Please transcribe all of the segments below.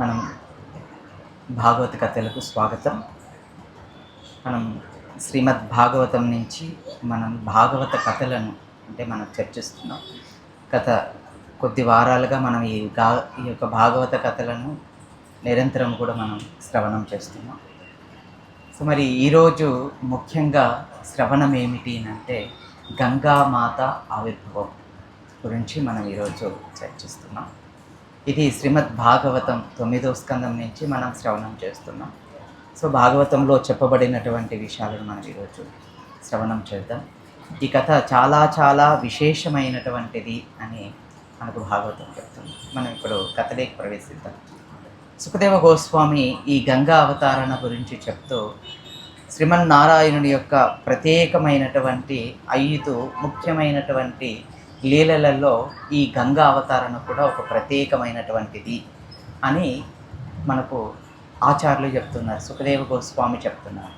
మనం భాగవత కథలకు స్వాగతం. మనం శ్రీమద్ భాగవతం నుంచి మనం భాగవత కథలను మనం చర్చిస్తున్నాం. గత కొద్ది వారాలుగా మనం ఈ యొక్క భాగవత కథలను నిరంతరం కూడా మనం శ్రవణం చేస్తున్నాం. సో మరి ఈరోజు ముఖ్యంగా శ్రవణం ఏమిటి అంటే గంగామాత ఆవిర్భావం గురించి మనం ఈరోజు చర్చిస్తున్నాం. ఇది శ్రీమద్ భాగవతం 9వ స్కందం నుంచి మనం శ్రవణం చేస్తున్నాం. సో భాగవతంలో చెప్పబడినటువంటి విషయాలను మనం ఈరోజు శ్రవణం చేద్దాం. ఈ కథ చాలా చాలా విశేషమైనటువంటిది అని మనకు భాగవతం చెప్తుంది. మనం ఇప్పుడు కథలోకి ప్రవేశిద్దాం. సుఖదేవ గోస్వామి ఈ గంగా అవతారణ గురించి చెప్తూ శ్రీమన్నారాయణుని యొక్క ప్రత్యేకమైనటువంటి 5 ముఖ్యమైనటువంటి లీలలలో ఈ గంగా అవతారణ కూడా ఒక ప్రత్యేకమైనటువంటిది అని మనకు ఆచార్యులు చెప్తున్నారు, సుఖదేవ గోస్వామి చెప్తున్నారు.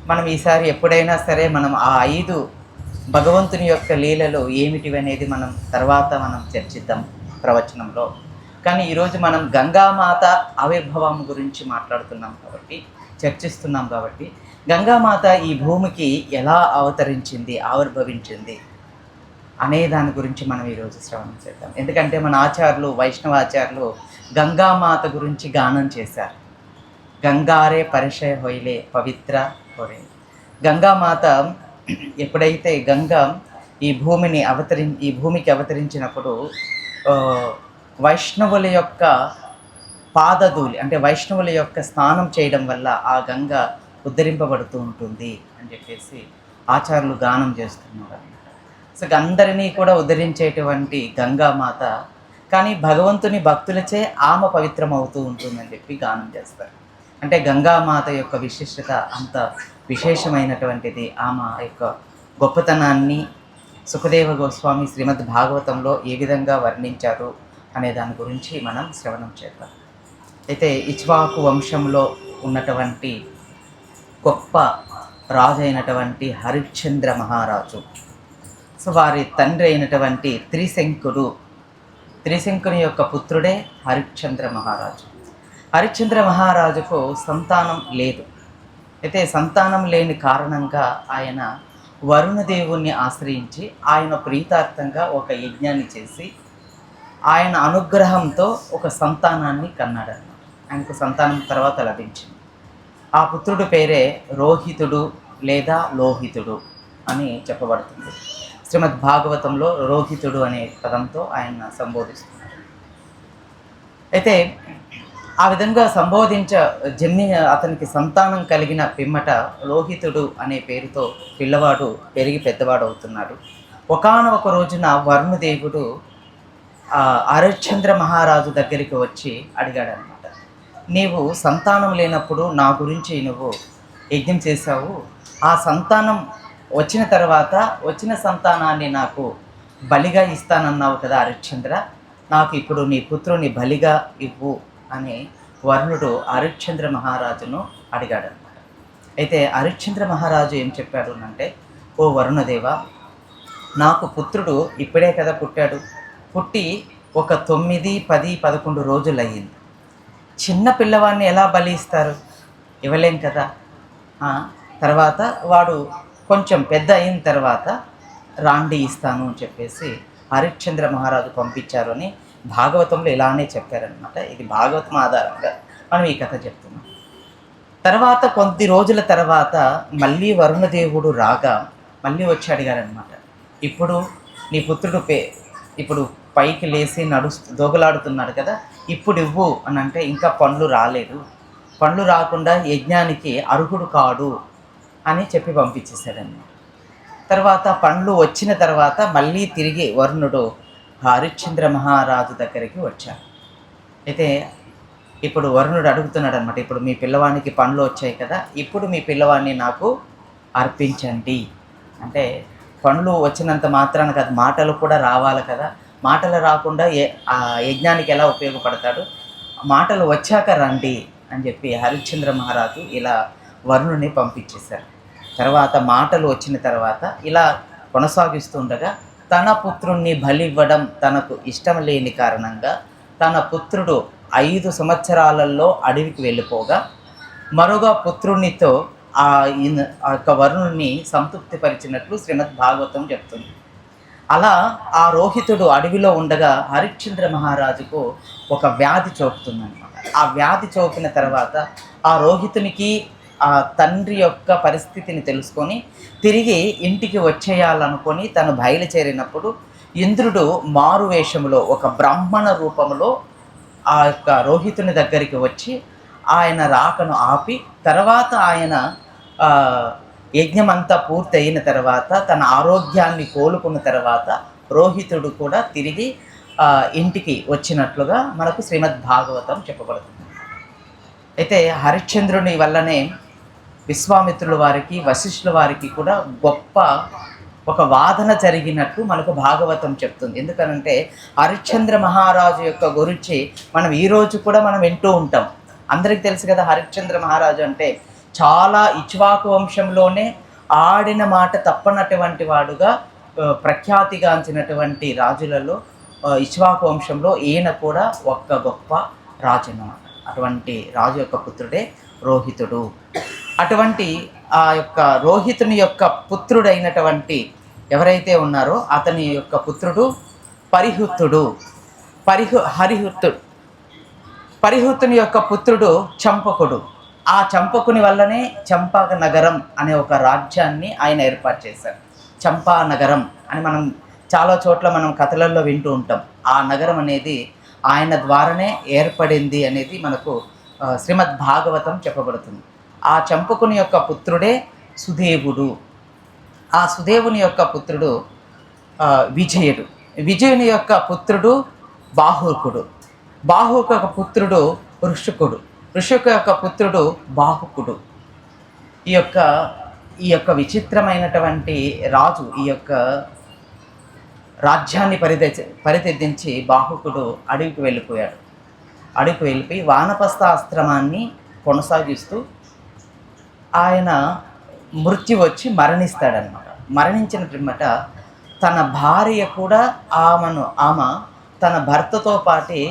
మనం ఈసారి ఎప్పుడైనా సరే మనం ఆ 5 భగవంతుని యొక్క లీలలు ఏమిటివి అనేది మనం తర్వాత చర్చిద్దాం ప్రవచనంలో. కానీ ఈరోజు మనం గంగామాత ఆవిర్భావం గురించి మాట్లాడుతున్నాం కాబట్టి, చర్చిస్తున్నాం కాబట్టి, గంగామాత ఈ భూమికి ఎలా అవతరించింది, ఆవిర్భవించింది అనే దాని గురించి మనం ఈరోజు శ్రవణం చేద్దాం. ఎందుకంటే మన ఆచార్యులు, వైష్ణవాచార్యులు గంగామాత గురించి గానం చేశారు. గంగారే పరిచయ హోయిలే పవిత్ర హోరే. గంగామాత ఎప్పుడైతే గంగ ఈ భూమికి అవతరించినప్పుడు వైష్ణవుల యొక్క పాదధూళి అంటే వైష్ణవుల యొక్క స్నానం చేయడం వల్ల ఆ గంగ ఉద్ధరింపబడుతూ ఉంటుంది అని చెప్పేసి ఆచార్యులు గానం చేస్తున్నారు. సో అందరినీ కూడా ఉద్ధరించేటువంటి గంగామాత, కానీ భగవంతుని భక్తులచే ఆమె పవిత్రం అవుతూ ఉంటుందని చెప్పి గానం చేస్తారు. అంటే గంగామాత యొక్క విశిష్టత అంత విశేషమైనటువంటిది. ఆమె యొక్క గొప్పతనాన్ని సుఖదేవ గోస్వామి శ్రీమద్ భాగవతంలో ఏ విధంగా వర్ణించారు అనే దాని గురించి మనం శ్రవణం చేద్దాం. అయితే ఇక్ష్వాకు వంశంలో ఉన్నటువంటి గొప్ప రాజు అయినటువంటి హరిశ్చంద్ర మహారాజు, సో వారి తండ్రి అయినటువంటి త్రిశంకుని యొక్క పుత్రుడే హరిశ్చంద్ర మహారాజు. హరిశ్చంద్ర మహారాజుకు సంతానం లేదు. అయితే సంతానం లేని కారణంగా ఆయన వరుణదేవుణ్ణి ఆశ్రయించి ఆయన ప్రీతార్థంగా ఒక యజ్ఞాన్ని చేసి ఆయన అనుగ్రహంతో ఒక సంతానాన్ని కన్నాడన్నమాట. ఆయనకు సంతానం తర్వాత లభించింది. ఆ పుత్రుడి పేరే రోహితుడు లేదా లోహితుడు అని చెప్పబడుతుంది. శ్రీమద్ భాగవతంలో రోహితుడు అనే పదంతో ఆయన సంబోధిస్తున్నారు. అయితే ఆ విధంగా అతనికి సంతానం కలిగిన పిమ్మట లోహితుడు అనే పేరుతో పిల్లవాడు పెరిగి పెద్దవాడు అవుతున్నాడు. ఒకానొక రోజున వరుణదేవుడు హరిశ్చంద్ర మహారాజు దగ్గరికి వచ్చి అడిగాడనమాట, నీవు సంతానం లేనప్పుడు నా గురించి నువ్వు యజ్ఞం చేశావు, ఆ సంతానం వచ్చిన సంతానాన్ని నాకు బలిగా ఇస్తానన్నావు కదా హరిశ్చంద్ర, నాకు ఇప్పుడు నీ పుత్రుని బలిగా ఇవ్వు అని వరుణుడు హరిశ్చంద్ర మహారాజును అడిగాడనమాట. అయితే హరిశ్చంద్ర మహారాజు ఏం చెప్పాడు అంటే, ఓ వరుణదేవ, నాకు పుత్రుడు ఇప్పుడే కదా పుట్టాడు, పుట్టి ఒక 9, 10, 11 రోజులు అయ్యింది. చిన్న పిల్లవాడిని ఎలా బలి ఇస్తారు? ఇవ్వలేం కదా. తర్వాత వాడు కొంచెం పెద్ద అయిన తర్వాత రాండి ఇస్తాను అని చెప్పేసి హరిశ్చంద్ర మహారాజు పంపించారు అని భాగవతంలో ఇలానే చెప్పారనమాట. ఇది భాగవతం ఆధారంగా మనం ఈ కథ చెప్తున్నాం. తర్వాత కొద్ది రోజుల తర్వాత మళ్ళీ వరుణదేవుడు రాగా మళ్ళీ వచ్చి అడిగారనమాట, ఇప్పుడు నీ పుత్రుడు ఇప్పుడు పైకి లేచి దోగులాడుతున్నాడు కదా, ఇప్పుడు ఇవ్వు అని అంటే ఇంకా పండ్లు రాలేదు, పండ్లు రాకుండా యజ్ఞానికి అర్హుడు కాడు అని చెప్పి పంపించేశాడన్నమాట. తర్వాత పండ్లు వచ్చిన తర్వాత మళ్ళీ తిరిగి వరుణుడు హరిశ్చంద్ర మహారాజు దగ్గరికి వచ్చాడు. అయితే ఇప్పుడు వరుణుడు అడుగుతున్నాడు అనమాట, ఇప్పుడు మీ పిల్లవానికి పండ్లు వచ్చాయి కదా, ఇప్పుడు మీ పిల్లవాడిని నాకు అర్పించండి అంటే పండ్లు వచ్చినంత మాత్రాన కాదు, మాటలు కూడా రావాలి కదా, మాటలు రాకుండా ఆ యజ్ఞానికి ఎలా ఉపయోగపడతాడు, మాటలు వచ్చాక రండి అని చెప్పి హరిశ్చంద్ర మహారాజు ఇలా వరుణుని పంపించేశారు. తర్వాత మాటలు వచ్చిన తర్వాత ఇలా కొనసాగిస్తుండగా తన పుత్రుణ్ణి బలివ్వడం తనకు ఇష్టం లేని కారణంగా తన పుత్రుడు 5 సంవత్సరాలలో అడవికి వెళ్ళిపోగా మరొక పుత్రునితో ఆ యొక్క వరుణుని సంతృప్తిపరిచినట్లు శ్రీమద్ భాగవతం చెప్తుంది. అలా ఆ రోహితుడు అడవిలో ఉండగా హరిశ్చంద్ర మహారాజుకు ఒక వ్యాధి సోకుతుందన్నమాట. ఆ వ్యాధి సోకిన తర్వాత ఆ రోహితునికి ఆ తండ్రి యొక్క పరిస్థితిని తెలుసుకొని తిరిగి ఇంటికి వచ్చేయాలనుకొని తను బయలుచేరినప్పుడు ఇంద్రుడు మారు వేషములో ఒక బ్రాహ్మణ రూపంలో ఆ యొక్క రోహితుని దగ్గరికి వచ్చి ఆయన రాకను ఆపి తర్వాత ఆయన యజ్ఞమంతా పూర్తి అయిన తర్వాత తన ఆరోగ్యాన్ని కోలుకున్న తర్వాత రోహితుడు కూడా తిరిగి ఇంటికి వచ్చినట్లుగా మనకు శ్రీమద్ భాగవతం చెప్పబడుతుంది. అయితే హరిశ్చంద్రుని వల్లనే విశ్వామిత్రుల వారికి వశిష్ఠుల వారికి కూడా గొప్ప ఒక వాదన జరిగినట్టు మనకు భాగవతం చెప్తుంది. ఎందుకనంటే హరిశ్చంద్ర మహారాజు యొక్క గురించి మనం ఈరోజు కూడా మనం వింటూ ఉంటాం. అందరికీ తెలుసు కదా, హరిశ్చంద్ర మహారాజు అంటే చాలా ఇక్ష్వాకు వంశంలోనే ఆడిన మాట తప్పనటువంటి వాడుగా ప్రఖ్యాతిగాంచినటువంటి రాజులలో ఇక్ష్వాకు వంశంలో ఈయన కూడా ఒక్క గొప్ప రాజు అన్నమాట. అటువంటి రాజు యొక్క పుత్రుడే రోహితుడు. అటువంటి ఆ యొక్క రోహితుని యొక్క పుత్రుడైనటువంటి ఎవరైతే ఉన్నారో అతని యొక్క పుత్రుడు పరిహృతుడు. పరిహృతుని యొక్క పుత్రుడు చంపకుడు. ఆ చంపకుని వల్లనే చంపక నగరం అనే ఒక రాజ్యాన్ని ఆయన ఏర్పాటు చేశారు. చంపా నగరం అని మనం చాలా చోట్ల మనం కథలలో వింటూ ఉంటాం. ఆ నగరం అనేది ఆయన ద్వారానే ఏర్పడింది అనేది మనకు శ్రీమద్ భాగవతం చెప్పబడుతుంది. ఆ చంపకుని యొక్క పుత్రుడే సుదేవుడు. ఆ సుదేవుని యొక్క పుత్రుడు విజయుడు. విజయుని యొక్క పుత్రుడు బాహుకుడు. బాహుకు యొక్క పుత్రుడు ఋషుకుడు. ఋషుకు యొక్క పుత్రుడు బాహుకుడు. ఈ యొక్క విచిత్రమైనటువంటి రాజు ఈ యొక్క రాజ్యాన్ని పరితెద్దించి బాహుకుడు అడవికి వెళ్ళిపోయాడు. అడవికి వెళ్ళిపోయి వానప్రస్థాశ్రమాన్ని కొనసాగిస్తూ ఆయన మృత్యు వచ్చి మరణిస్తాడనమాట. మరణించిన పిమ్మట తన భార్య కూడా ఆమె తన భర్తతో పాటి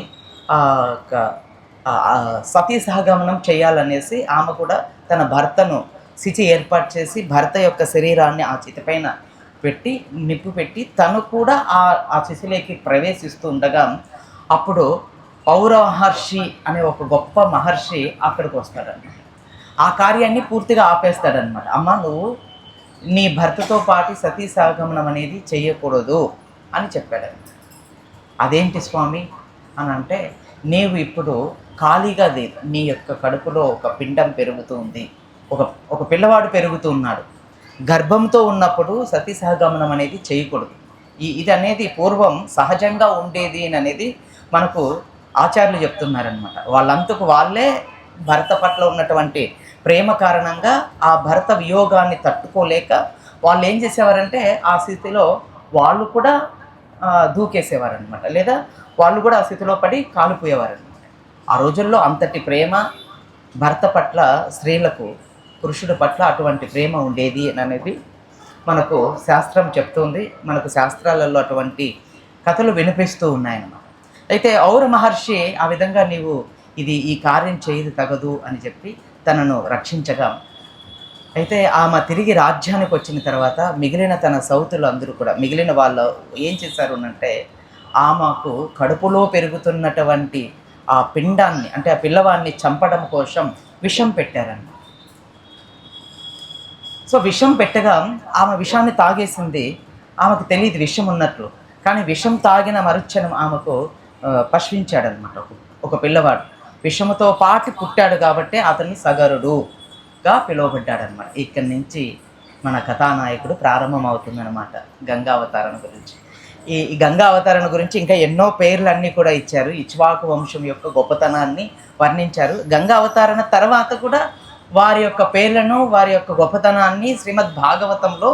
సతీ సహగమనం చేయాలనేసి ఆమె కూడా తన భర్తను శిచి ఏర్పాటు చేసి భర్త యొక్క శరీరాన్ని ఆ చితిపైన పెట్టి నిప్పు పెట్టి తను కూడా ఆ శిశులోకి ప్రవేశిస్తూ ఉండగా అప్పుడు పౌర మహర్షి అనే ఒక గొప్ప మహర్షి అక్కడికి వస్తాడన్నమాట. ఆ కార్యాన్ని పూర్తిగా ఆపేస్తాడనమాట. అమ్మ, నువ్వు నీ భర్తతో పాటు సతీ సహగమనం అనేది చేయకూడదు అని చెప్పాడన్నమాట. అదేంటి స్వామి అని అంటే, నీవు ఇప్పుడు ఖాళీగా లేదు, నీ యొక్క కడుపులో ఒక పిండం పెరుగుతుంది, ఒక పిల్లవాడు పెరుగుతూ ఉన్నాడు. గర్భంతో ఉన్నప్పుడు సతీ సహగమనం అనేది చేయకూడదు. ఇది అనేది పూర్వం సహజంగా ఉండేది అనేది మనకు ఆచార్యులు చెప్తున్నారనమాట. వాళ్ళంతకు వాళ్ళే భర్త పట్ల ఉన్నటువంటి ప్రేమ కారణంగా ఆ భర్త వియోగాన్ని తట్టుకోలేక వాళ్ళు ఏం చేసేవారంటే ఆ స్థితిలో వాళ్ళు కూడా దూకేసేవారనమాట, లేదా వాళ్ళు కూడా ఆ స్థితిలో పడి కాలిపోయేవారనమాట. ఆ రోజుల్లో అంతటి ప్రేమ భర్త పట్ల స్త్రీలకు పురుషుడి పట్ల అటువంటి ప్రేమ ఉండేది అనేది మనకు శాస్త్రం చెప్తుంది. మనకు శాస్త్రాలలో అటువంటి కథలు వినిపిస్తూ ఉన్నాయన్నమాట. అయితే ఔర మహర్షి ఆ విధంగా నీవు ఈ కార్యం చేయదు తగదు అని చెప్పి తనను రక్షించగా, అయితే ఆమె తిరిగి రాజ్యానికి వచ్చిన తర్వాత మిగిలిన తన సౌతులు అందరూ కూడా మిగిలిన వాళ్ళు ఏం చేశారు అంటే ఆమెకు కడుపులో పెరుగుతున్నటువంటి ఆ పిండాన్ని అంటే ఆ పిల్లవాడిని చంపడం కోసం విషం పెట్టారన్నమాట. సో విషం పెట్టగా ఆమె విషాన్ని తాగేసింది. ఆమెకు తెలియదు విషం ఉన్నట్లు. కానీ విషం తాగిన మరుక్షణం ఆమెకు పశ్వించాడనమాట ఒక పిల్లవాడు. విషముతో పాటు పుట్టాడు కాబట్టి అతన్ని సగరుడుగా పిలువబడ్డాడనమాట. ఇక్కడి నుంచి మన కథానాయకుడు ప్రారంభమవుతుందన్నమాట గంగావతారణ గురించి. ఈ గంగా అవతారణ గురించి ఇంకా ఎన్నో పేర్లన్నీ కూడా ఇచ్చారు. ఇక్ష్వాకు వంశం యొక్క గొప్పతనాన్ని వర్ణించారు. గంగా అవతారణ తర్వాత కూడా వారి యొక్క పేర్లను వారి యొక్క గొప్పతనాన్ని శ్రీమద్ భాగవతంలో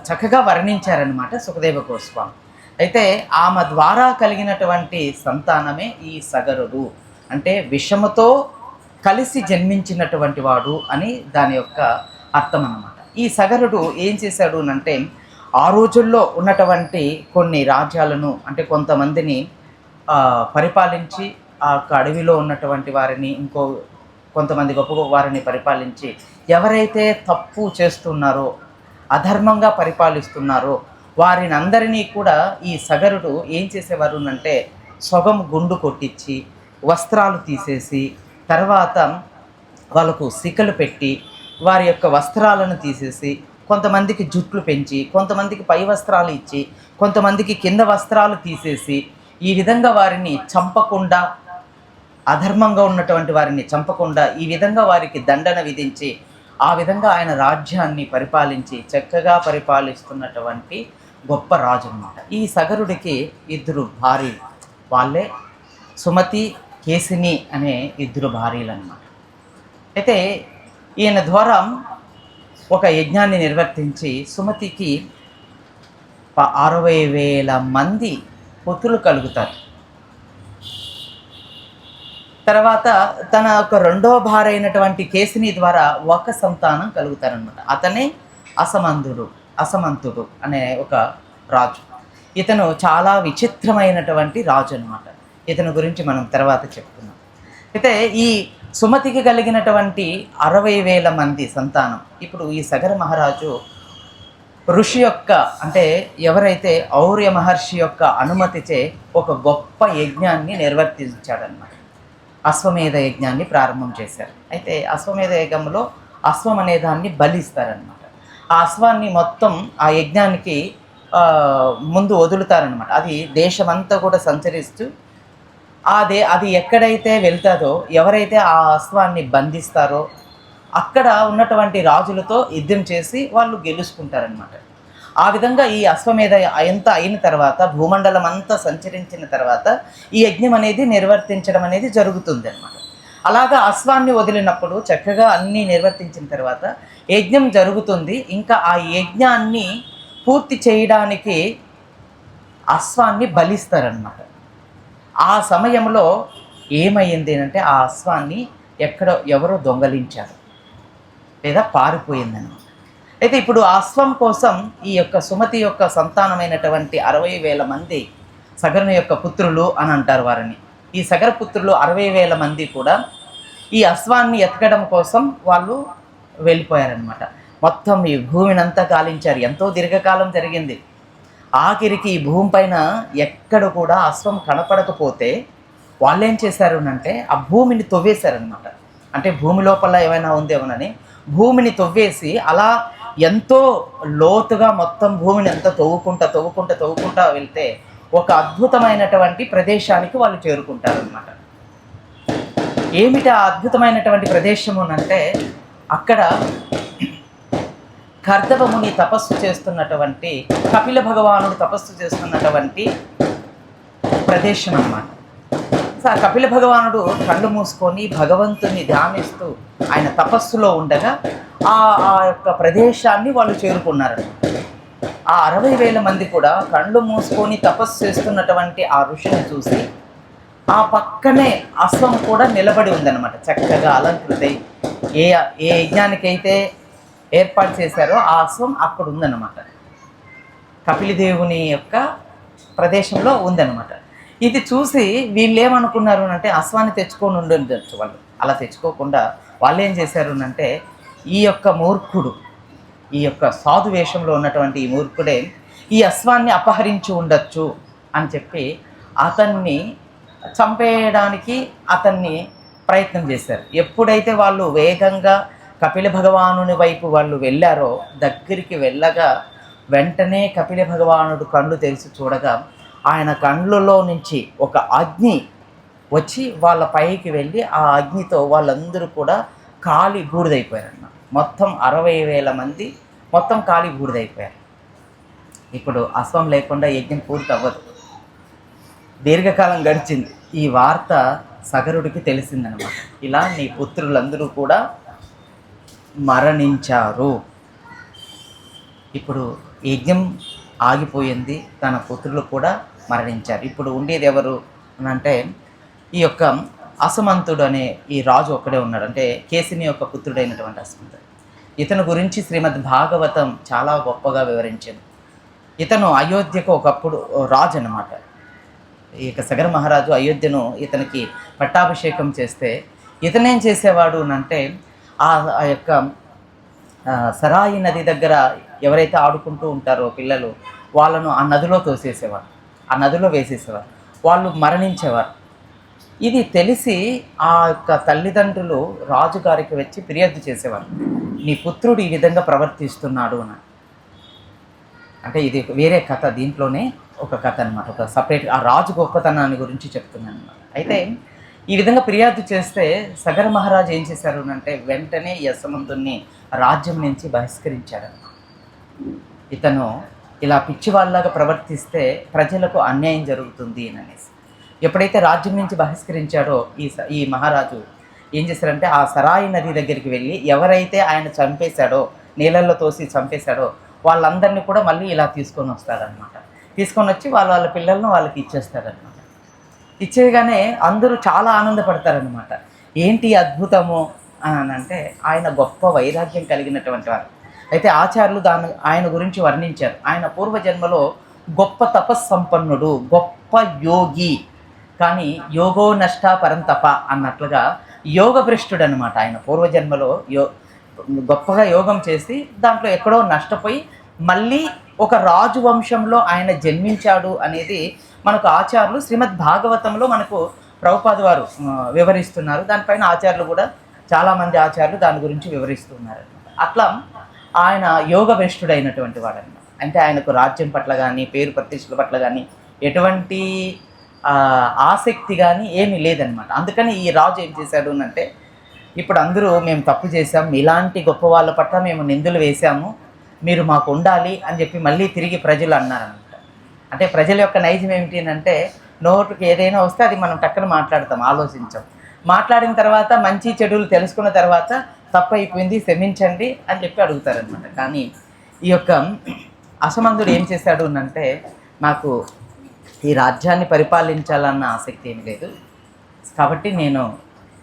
చక్కగా వర్ణించారనమాట సుఖదేవ గోస్వామి. అయితే ఆమె ద్వారా కలిగినటువంటి సంతానమే ఈ సగరుడు, అంటే విషముతో కలిసి జన్మించినటువంటి వాడు అని దాని యొక్క అర్థం అన్నమాట. ఈ సగరుడు ఏం చేశాడు అంటే ఆ రోజుల్లో ఉన్నటువంటి కొన్ని రాజ్యాలను అంటే కొంతమందిని పరిపాలించి ఆ యొక్క అడవిలో ఉన్నటువంటి వారిని కొంతమంది గొప్ప వారిని పరిపాలించి ఎవరైతే తప్పు చేస్తున్నారో అధర్మంగా పరిపాలిస్తున్నారో వారిని అందరినీ కూడా ఈ సగరుడు ఏం చేసేవారు అంటే సొగం గుండు కొట్టించి వస్త్రాలు తీసేసి తర్వాత వాళ్ళకు సికలు పెట్టి వారి యొక్క వస్త్రాలను తీసేసి కొంతమందికి జుట్లు పెంచి కొంతమందికి పై వస్త్రాలు ఇచ్చి కొంతమందికి కింద వస్త్రాలు తీసేసి ఈ విధంగా వారిని చంపకుండా అధర్మంగా ఉన్నటువంటి వారిని చంపకుండా ఈ విధంగా వారికి దండన విధించి ఆ విధంగా ఆయన రాజ్యాన్ని పరిపాలించి చక్కగా పరిపాలిస్తున్నటువంటి గొప్ప రాజు అన్నమాట. ఈ సగరుడికి 2 భార్యలు, వాళ్ళే సుమతి కేసిని అనే 2 భార్యలు అన్నమాట. అయితే ఈయన ద్వారా ఒక యజ్ఞాన్ని నిర్వర్తించి సుమతికి 60,000 మంది పుత్రులు కలుగుతారు. తర్వాత తన ఒక 2వ భార్య అయినటువంటి కేసిని ద్వారా ఒక సంతానం కలుగుతారనమాట. అతనే అసమంతుడు అనే ఒక రాజు. ఇతను చాలా విచిత్రమైనటువంటి రాజు అనమాట. ఇతని గురించి మనం తర్వాత చెప్పుకున్నాం. అయితే ఈ సుమతికి కలిగినటువంటి 60,000 మంది సంతానం ఇప్పుడు ఈ సగర మహారాజు ఋషి యొక్క అంటే ఎవరైతే ఔర్య మహర్షి యొక్క అనుమతిచే ఒక గొప్ప యజ్ఞాన్ని నిర్వర్తించాడనమాట. అశ్వమేధ యజ్ఞాన్ని ప్రారంభం చేశారు. అయితే అశ్వమేధ యజ్ఞంలో అశ్వం అనే దాన్ని బలిస్తారనమాట. ఆ అశ్వాన్ని మొత్తం ఆ యజ్ఞానికి ముందు వదులుతారనమాట. అది దేశమంతా కూడా సంచరిస్తూ అది ఎక్కడైతే వెళ్తాదో ఎవరైతే ఆ అశ్వాన్ని బంధిస్తారో అక్కడ ఉన్నటువంటి రాజులతో యుద్ధం చేసి వాళ్ళు గెలుచుకుంటారనమాట. ఆ విధంగా ఈ అశ్వమేధ ఎంత అయిన తర్వాత భూమండలం అంతా సంచరించిన తర్వాత ఈ యజ్ఞం అనేది నిర్వర్తించడం అనేది జరుగుతుంది అన్నమాట. అలాగా అశ్వాన్ని వదిలినప్పుడు చక్కగా అన్నీ నిర్వర్తించిన తర్వాత యజ్ఞం జరుగుతుంది. ఇంకా ఆ యజ్ఞాన్ని పూర్తి చేయడానికి అశ్వాన్ని బలిస్తారనమాట. ఆ సమయంలో ఏమైంది అంటే ఆ అశ్వాన్ని ఎవరో దొంగలించారు లేదా పారిపోయిందన్నమాట. అయితే ఇప్పుడు ఆ అశ్వం కోసం ఈ యొక్క సుమతి యొక్క సంతానమైనటువంటి 60,000 మంది సగరుని యొక్క పుత్రులు అని అంటారు వారిని. ఈ సగర పుత్రులు 60,000 మంది కూడా ఈ అశ్వాన్ని ఎతకడం కోసం వాళ్ళు వెళ్ళిపోయారనమాట. మొత్తం ఈ భూమినంతా గాలించారు. ఎంతో దీర్ఘకాలం జరిగింది. ఆఖరికి ఈ భూమి పైన ఎక్కడ కూడా అశ్వం కనపడకపోతే వాళ్ళు ఏం చేశారు అంటే ఆ భూమిని తవ్వేశారనమాట. అంటే భూమి లోపల ఏమైనా ఉందేమోనని భూమిని తవ్వేసి అలా ఎంతో లోతుగా మొత్తం భూమిని ఎంత తవ్వుకుంటా వెళ్తే ఒక అద్భుతమైనటువంటి ప్రదేశానికి వాళ్ళు చేరుకుంటారనమాట. ఏమిటి ఆ అద్భుతమైనటువంటి ప్రదేశము అంటే అక్కడ కర్దవముని తపస్సు చేస్తున్నటువంటి కపిల భగవానుడు తపస్సు చేస్తున్నటువంటి ప్రదేశం అన్నమాట. ఆ కపిల భగవానుడు కళ్ళు మూసుకొని భగవంతుని ధ్యానిస్తూ ఆయన తపస్సులో ఉండగా ఆ యొక్క ప్రదేశాన్ని వాళ్ళు చేరుకున్నారన్నమాట. ఆ 60,000 మంది కూడా కళ్ళు మూసుకొని తపస్సు చేస్తున్నటువంటి ఆ ఋషిని చూసి ఆ పక్కనే అశ్వం కూడా నిలబడి ఉందన్నమాట. చక్కగా అలంకృతై ఏ యజ్ఞానికైతే ఏర్పాటు చేశారో ఆ అశ్వం అక్కడ ఉందన్నమాట. కపిలదేవుని యొక్క ప్రదేశంలో ఉందన్నమాట. ఇది చూసి వీళ్ళు ఏమనుకున్నారు అంటే అశ్వాన్ని తెచ్చుకొని ఉండొచ్చు వాళ్ళు. అలా తెచ్చుకోకుండా వాళ్ళు ఏం చేశారు అంటే ఈ యొక్క మూర్ఖుడు, ఈ యొక్క సాధు వేషంలో ఉన్నటువంటి ఈ మూర్ఖుడే ఈ అశ్వాన్ని అపహరించి ఉండొచ్చు అని చెప్పి అతన్ని చంపేయడానికి అతన్ని ప్రయత్నం చేశారు. ఎప్పుడైతే వాళ్ళు వేగంగా కపిల భగవానుని వైపు వాళ్ళు వెళ్ళారో దగ్గరికి వెళ్ళగా వెంటనే కపిల భగవానుడు కళ్ళు తెరిచి చూడగా ఆయన కళ్ళలో నుంచి ఒక అగ్ని వచ్చి వాళ్ళ పైకి వెళ్ళి ఆ అగ్నితో వాళ్ళందరూ కూడా కాలి బూడిదైపోయారన్నమాట. మొత్తం 60,000 మంది మొత్తం కాలి బూడిదైపోయారు. ఇప్పుడు అశ్వం లేకుండా యజ్ఞం పూర్తి అవ్వదు. దీర్ఘకాలం గడిచింది. ఈ వార్త సగరుడికి తెలిసిందనమాట. ఇలా నీ పుత్రులందరూ కూడా మరణించారు. ఇప్పుడు యజ్ఞం ఆగిపోయింది, తన పుత్రులు కూడా మరణించారు. ఇప్పుడు ఉండేది ఎవరు అని అంటే ఈ యొక్క అసమంతుడు అనే ఈ రాజు ఒక్కడే ఉన్నాడు. అంటే కేసిని యొక్క పుత్రుడైనటువంటి అసమంతుడు. ఇతను గురించి శ్రీమద్ భాగవతం చాలా గొప్పగా వివరించింది. ఇతను అయోధ్యకు ఒకప్పుడు రాజు అన్నమాట. ఈ యొక్క సగర మహారాజు అయోధ్యను ఇతనికి పట్టాభిషేకం చేస్తే ఇతనేం చేసేవాడు అంటే ఆ ఆ యొక్క సరాయి నది దగ్గర ఎవరైతే ఆడుకుంటూ ఉంటారో పిల్లలు వాళ్ళను ఆ నదిలో తోసేసేవారు, ఆ నదిలో వేసేసేవారు, వాళ్ళు మరణించేవారు. ఇది తెలిసి ఆ యొక్క తల్లిదండ్రులు రాజుగారికి వచ్చి ఫిర్యాదు చేసేవారు, నీ పుత్రుడు ఈ విధంగా ప్రవర్తిస్తున్నాడు అని. అంటే ఇది వేరే కథ, దీంట్లోనే ఒక కథ అనమాట, ఒక సపరేట్ ఆ రాజు గొప్పతనాన్ని గురించి చెప్తున్నాను అనమాట. అయితే ఈ విధంగా ఫిర్యాదు చేస్తే సగర మహారాజు ఏం చేశారు అంటే వెంటనే యశమంతుణ్ణి రాజ్యం నుంచి బహిష్కరించారన్నమాట. ఇతను ఇలా పిచ్చివాళ్ళలాగా ప్రవర్తిస్తే ప్రజలకు అన్యాయం జరుగుతుంది అనేసి ఎప్పుడైతే రాజ్యం నుంచి బహిష్కరించాడో ఈ మహారాజు ఏం చేశారంటే ఆ సరాయి నది దగ్గరికి వెళ్ళి ఎవరైతే ఆయన చంపేశాడో, నీళ్ళల్లో తోసి చంపేశాడో వాళ్ళందరినీ కూడా మళ్ళీ ఇలా తీసుకొని వస్తాడనమాట. తీసుకొని వచ్చి వాళ్ళ పిల్లలను వాళ్ళకి ఇచ్చేస్తాడనమాట. ఇచ్చేయగానే అందరూ చాలా ఆనందపడతారనమాట. ఏంటి అద్భుతము అని అంటే ఆయన గొప్ప వైరాగ్యం కలిగినటువంటి వారు. అయితే ఆచార్యులు ఆయన గురించి వర్ణించారు. ఆయన పూర్వజన్మలో గొప్ప తపస్సంపన్నుడు, గొప్ప యోగి, కానీ యోగో నష్ట పరంతప అన్నట్లుగా యోగభ్రష్టుడు అనమాట. ఆయన పూర్వజన్మలో గొప్పగా యోగం చేసి దాంట్లో ఎక్కడో నష్టపోయి మళ్ళీ ఒక రాజు వంశంలో ఆయన జన్మించాడు అనేది మనకు ఆచార్యులు శ్రీమద్ భాగవతంలో మనకు ప్రభుపాద వారు వివరిస్తున్నారు. దానిపైన ఆచార్యులు కూడా చాలామంది ఆచార్యులు దాని గురించి వివరిస్తున్నారు. అట్లా ఆయన యోగభ్రష్టుడైనటువంటి వాడు అనమాట. అంటే ఆయనకు రాజ్యం పట్ల కానీ పేరు ప్రతిష్టల పట్ల కానీ ఎటువంటి ఆసక్తి కానీ ఏమీ లేదనమాట. అందుకని ఈ రాజు ఏం చేశాడు అంటే ఇప్పుడు అందరూ మేము తప్పు చేసాం, ఇలాంటి గొప్ప వాళ్ళ పట్ల మేము నిందలు వేసాము, మీరు మాకు ఉండాలి అని చెప్పి మళ్ళీ తిరిగి ప్రజలు అన్నారనమాట. అంటే ప్రజల యొక్క నైజం ఏమిటి అంటే నోటుకి ఏదైనా వస్తే అది మనం టక్కన మాట్లాడతాం, ఆలోచించాం. మాట్లాడిన తర్వాత మంచి చెడులు తెలుసుకున్న తర్వాత తప్పు అయిపోయింది క్షమించండి అని చెప్పి అడుగుతారనమాట. కానీ ఈ యొక్క అసమంతుడు ఏం చేశాడు అంటే నాకు ఈ రాజ్యాన్ని పరిపాలించాలన్న ఆసక్తి ఏం లేదు, కాబట్టి నేను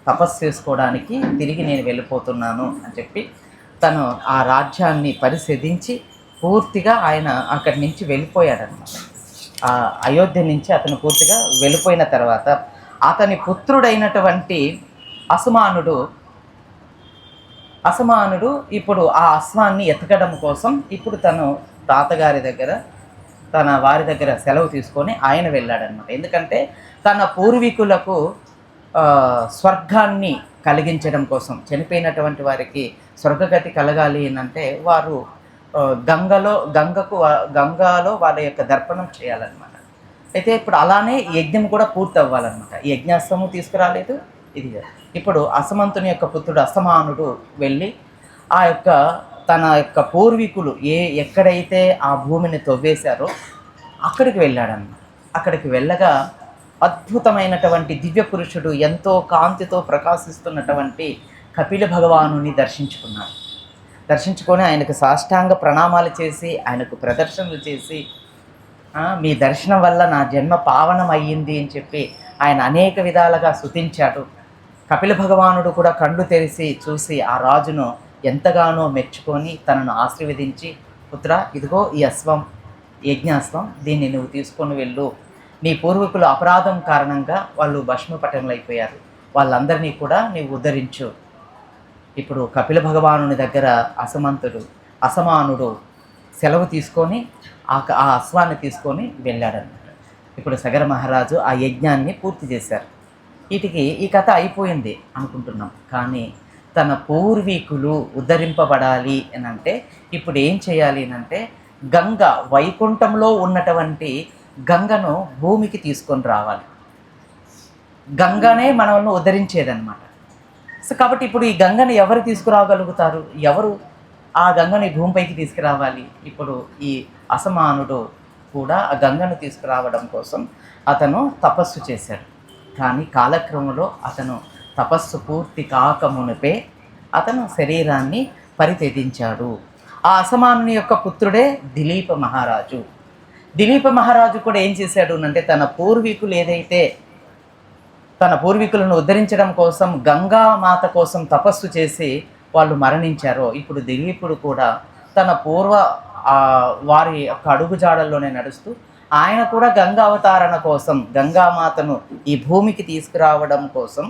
తపస్సు చేసుకోవడానికి తిరిగి నేను వెళ్ళిపోతున్నాను అని చెప్పి తను ఆ రాజ్యాన్ని పరిశీలించి పూర్తిగా ఆయన అక్కడి నుంచి వెళ్ళిపోయాడనమాట. ఆ అయోధ్య నుంచి అతను పూర్తిగా వెళ్ళిపోయిన తర్వాత అతని పుత్రుడైనటువంటి అసమానుడు ఇప్పుడు ఆ అశ్వాన్ని ఎతకడం కోసం ఇప్పుడు తను తాతగారి దగ్గర తన వారి దగ్గర సెలవు తీసుకొని ఆయన వెళ్ళాడనమాట. ఎందుకంటే తన పూర్వీకులకు స్వర్గాన్ని కలిగించడం కోసం, చనిపోయినటువంటి వారికి స్వర్గగతి కలగాలి అంటే వారు గంగలో వాళ్ళ యొక్క దర్పణం చేయాలన్నమాట. అయితే ఇప్పుడు అలానే యజ్ఞం కూడా పూర్తి అవ్వాలన్నమాట. ఈ యజ్ఞాశ్వము తీసుకురాలేదు ఇది. ఇప్పుడు అసమంతుని యొక్క పుత్రుడు అసమానుడు వెళ్ళి ఆ యొక్క తన యొక్క పూర్వీకులు ఎక్కడైతే ఆ భూమిని తవ్వేశారో అక్కడికి వెళ్ళాడన్నమాట. అక్కడికి వెళ్ళగా అద్భుతమైనటువంటి దివ్య పురుషుడు, ఎంతో కాంతితో ప్రకాశిస్తున్నటువంటి కపిల భగవానుని దర్శించుకొని ఆయనకు సాష్టాంగ ప్రణామాలు చేసి ఆయనకు ప్రదర్శనలు చేసి మీ దర్శనం వల్ల నా జన్మ పావనం అయ్యింది అని చెప్పి ఆయన అనేక విధాలుగా స్తుతించాడు. కపిల భగవానుడు కూడా కళ్ళు తెరిచి చూసి ఆ రాజును ఎంతగానో మెచ్చుకొని తనను ఆశీర్వదించి, పుత్ర ఇదిగో ఈ అశ్వం, యజ్ఞాశ్వం, దీన్ని నువ్వు తీసుకొని వెళ్ళు, నీ పూర్వీకుల అపరాధం కారణంగా వాళ్ళు భస్మపటంలైపోయారు, వాళ్ళందరినీ కూడా నీవు ఉద్ధరించు. ఇప్పుడు కపిల భగవానుని దగ్గర అసమానుడు సెలవు తీసుకొని ఆ అశ్వాన్ని తీసుకొని వెళ్ళాడన్నమాట. ఇప్పుడు సగర మహారాజు ఆ యజ్ఞాన్ని పూర్తి చేశారు. ఈ కథ అయిపోయింది అనుకుంటున్నాం. కానీ తన పూర్వీకులు ఉద్ధరింపబడాలి అని అంటే ఇప్పుడు ఏం చేయాలి అంటే గంగ, వైకుంఠంలో ఉన్నటువంటి గంగను భూమికి తీసుకొని రావాలి. గంగనే మనల్ని ఉద్ధరించేదన్నమాట. సో కాబట్టి ఇప్పుడు ఈ గంగని ఎవరు తీసుకురాగలుగుతారు? ఎవరు ఆ గంగని భూమిపైకి తీసుకురావాలి? ఇప్పుడు ఈ అసమానుడు కూడా ఆ గంగను తీసుకురావడం కోసం అతను తపస్సు చేశాడు. కానీ కాలక్రమంలో అతను తపస్సు పూర్తి కాకమునిపే అతను శరీరాన్ని పరిత్యజించాడు. ఆ అసమానుని యొక్క పుత్రుడే దిలీప మహారాజు. దిలీప మహారాజు కూడా ఏం చేశాడు అంటే తన పూర్వీకులను ఉద్ధరించడం కోసం గంగామాత కోసం తపస్సు చేసి వాళ్ళు మరణించారో ఇప్పుడు దిలీపుడు కూడా తన వారి యొక్క అడుగుజాడల్లోనే నడుస్తూ ఆయన కూడా గంగా అవతారణ కోసం, గంగామాతను ఈ భూమికి తీసుకురావడం కోసం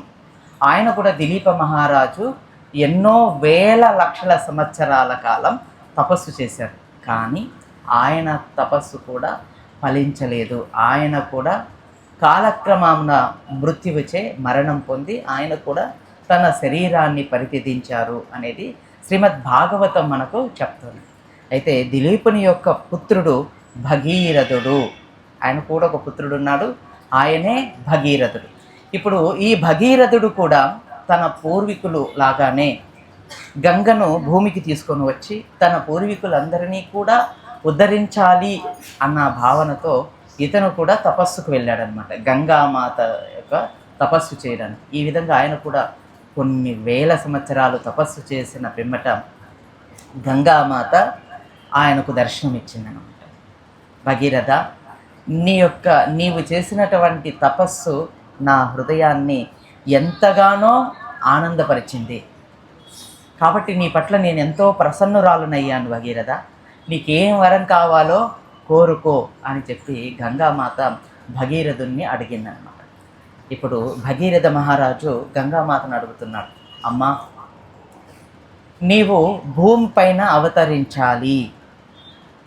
ఆయన కూడా దిలీప మహారాజు ఎన్నో వేల లక్షల సంవత్సరాల కాలం తపస్సు చేశారు. కానీ ఆయన తపస్సు కూడా ఫలించలేదు. ఆయన కూడా కాలక్రమాన మృత్యువుచే మరణం పొంది ఆయన కూడా తన శరీరాన్ని పరిత్యజించారు అనేది శ్రీమద్ భాగవతం మనకు చెప్తుంది. అయితే దిలీపుని యొక్క పుత్రుడు భగీరథుడు, ఆయన కూడా ఒక పుత్రుడు ఉన్నాడు, ఆయనే భగీరథుడు. ఇప్పుడు ఈ భగీరథుడు కూడా తన పూర్వీకులు లాగానే గంగను భూమికి తీసుకొని వచ్చి తన పూర్వీకులందరినీ కూడా ఉద్ధరించాలి అన్న భావనతో ఇతను కూడా తపస్సుకు వెళ్ళాడనమాట, గంగామాత యొక్క తపస్సు చేయడానికి. ఈ విధంగా ఆయన కూడా కొన్ని వేల సంవత్సరాలు తపస్సు చేసిన పిమ్మట గంగామాత ఆయనకు దర్శనం ఇచ్చిందనమాట. భగీరథ, నీవు చేసినటువంటి తపస్సు నా హృదయాన్ని ఎంతగానో ఆనందపరిచింది. కాబట్టి నీ పట్ల నేను ఎంతో ప్రసన్నురాలునయ్యాను భగీరథ, నీకేం వరం కావాలో కోరుకో అని చెప్పి గంగామాత భగీరథుణ్ణి అడిగిందనమాట. ఇప్పుడు భగీరథ మహారాజు గంగామాతను అడుగుతున్నాడు, అమ్మా నీవు భూమి పైన అవతరించాలి,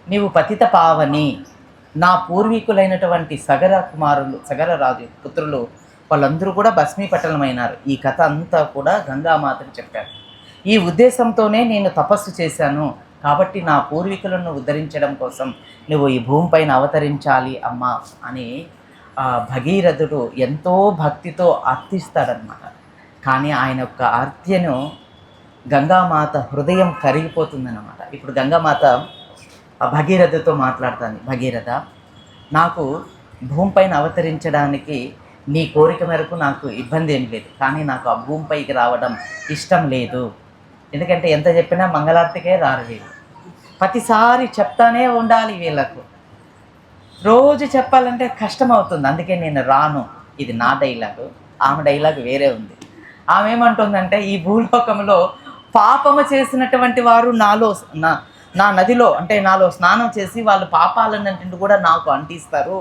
నీవు పతిత పావని, నా పూర్వీకులైనటువంటి సగర రాజు పుత్రులు వాళ్ళందరూ కూడా భస్మీపటలమైనారు. ఈ కథ అంతా కూడా గంగామాతకు చెప్పారు. ఈ ఉద్దేశంతోనే నేను తపస్సు చేశాను, కాబట్టి నా పూర్వీకులను ఉద్ధరించడం కోసం నువ్వు ఈ భూమిపైన అవతరించాలి అమ్మా అని భగీరథుడు ఎంతో భక్తితో అర్థిస్తాడనమాట. కానీ ఆయన యొక్క ఆర్త్యను గంగామాత హృదయం కరిగిపోతుందన్నమాట. ఇప్పుడు గంగామాత భగీరథతో మాట్లాడుతుంది, భగీరథ నాకు భూమిపైన అవతరించడానికి నీ కోరిక మేరకు నాకు ఇబ్బంది ఏం లేదు, కానీ నాకు ఆ భూమిపైకి రావడం ఇష్టం లేదు. ఎందుకంటే ఎంత చెప్పినా మంగళార్తికే రారు వీళ్ళు, ప్రతిసారి చెప్తానే ఉండాలి వీళ్ళకు, రోజు చెప్పాలంటే కష్టం అవుతుంది, అందుకే నేను రాను. ఇది నా డైలాగు, ఆమె డైలాగ్ వేరే ఉంది. ఆమె ఏమంటుందంటే, ఈ భూలోకంలో పాపము చేసినటువంటి వారు నా నదిలో అంటే నాలో స్నానం చేసి వాళ్ళు పాపాలన్నింటిని కూడా నాకు అంటిస్తారు.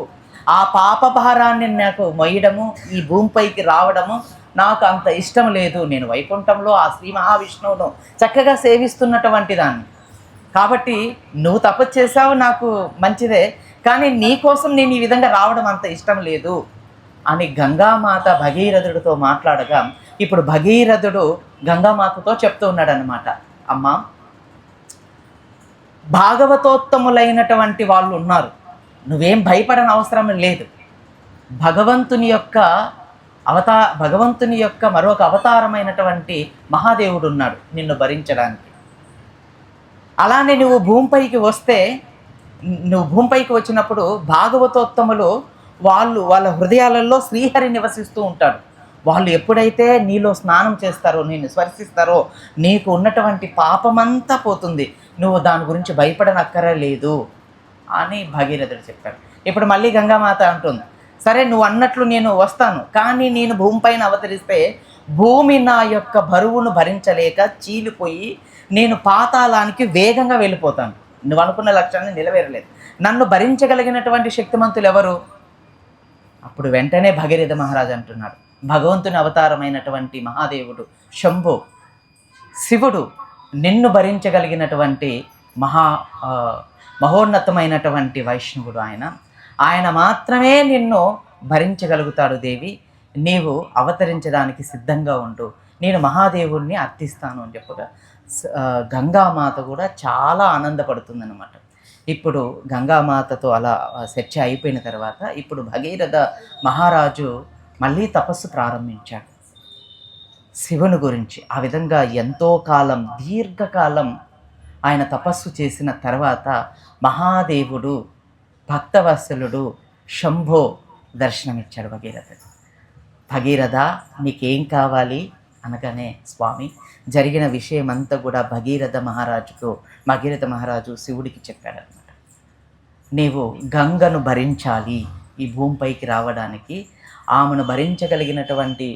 ఆ పాప భారాన్ని నాకు మొయ్యడము, ఈ భూమిపైకి రావడము నాకు అంత ఇష్టం లేదు. నేను వైకుంఠంలో ఆ శ్రీ మహావిష్ణువును చక్కగా సేవిస్తున్నటువంటి దాన్ని, కాబట్టి నువ్వు తపస్సు చేసావు నాకు మంచిదే, కానీ నీ కోసం నేను ఈ విధంగా రావడం అంత ఇష్టం లేదు అని గంగామాత భగీరథుడితో మాట్లాడగా, ఇప్పుడు భగీరథుడు గంగామాతతో చెప్తూ ఉన్నాడు అనమాట, అమ్మా భాగవతోత్తములైనటువంటి వాళ్ళు ఉన్నారు, నువ్వేం భయపడని అవసరం లేదు. భగవంతుని యొక్క మరొక అవతారమైనటువంటి మహాదేవుడు ఉన్నాడు నిన్ను భరించడానికి. అలానే నువ్వు భూమిపైకి వచ్చినప్పుడు భాగవతోత్తములు వాళ్ళ హృదయాలలో శ్రీహరి నివసిస్తూ ఉంటాడు. వాళ్ళు ఎప్పుడైతే నీలో స్నానం చేస్తారో, నిన్ను స్పర్శిస్తారో, నీకు ఉన్నటువంటి పాపమంతా పోతుంది, నువ్వు దాని గురించి భయపడనక్కరలేదు అని భగీరథుడు చెప్పాడు. ఇప్పుడు మళ్ళీ గంగామాత అంటుంది, సరే నువ్వు అన్నట్లు నేను వస్తాను, కానీ నేను భూమిపైన అవతరిస్తే భూమి నా యొక్క బరువును భరించలేక చీలిపోయి నేను పాతాళానికి వేగంగా వెళ్ళిపోతాను, నువ్వు అనుకున్న లక్ష్యాన్ని నిలవేరలేదు, నన్ను భరించగలిగినటువంటి శక్తిమంతులు ఎవరు? అప్పుడు వెంటనే భగీరథ మహారాజు అంటున్నాడు, భగవంతుని అవతారమైనటువంటి మహాదేవుడు శంభు శివుడు నిన్ను భరించగలిగినటువంటి మహోన్నతమైనటువంటి వైష్ణవుడు ఆయన మాత్రమే నిన్ను భరించగలుగుతాడు దేవి, నీవు అవతరించడానికి సిద్ధంగా ఉండు, నేను మహాదేవుడిని అర్థిస్తాను అని చెప్పగా గంగామాత కూడా చాలా ఆనందపడుతుందన్నమాట. ఇప్పుడు గంగామాతతో అలా చర్చ అయిపోయిన తర్వాత ఇప్పుడు భగీరథ మహారాజు మళ్ళీ తపస్సు ప్రారంభించాడు శివుని గురించి. ఆ విధంగా ఎంతో కాలం, దీర్ఘకాలం ఆయన తపస్సు చేసిన తర్వాత మహాదేవుడు భక్తవత్సలుడు శంభో దర్శనమిచ్చాడు భగీరథుడు. భగీరథ నీకేం కావాలి అనగానే స్వామి జరిగిన విషయం అంతా కూడా భగీరథ మహారాజు శివుడికి చెప్పాడనమాట. నీవు గంగను భరించాలి, ఈ భూమిపైకి రావడానికి ఆమెను భరించగలిగినటువంటి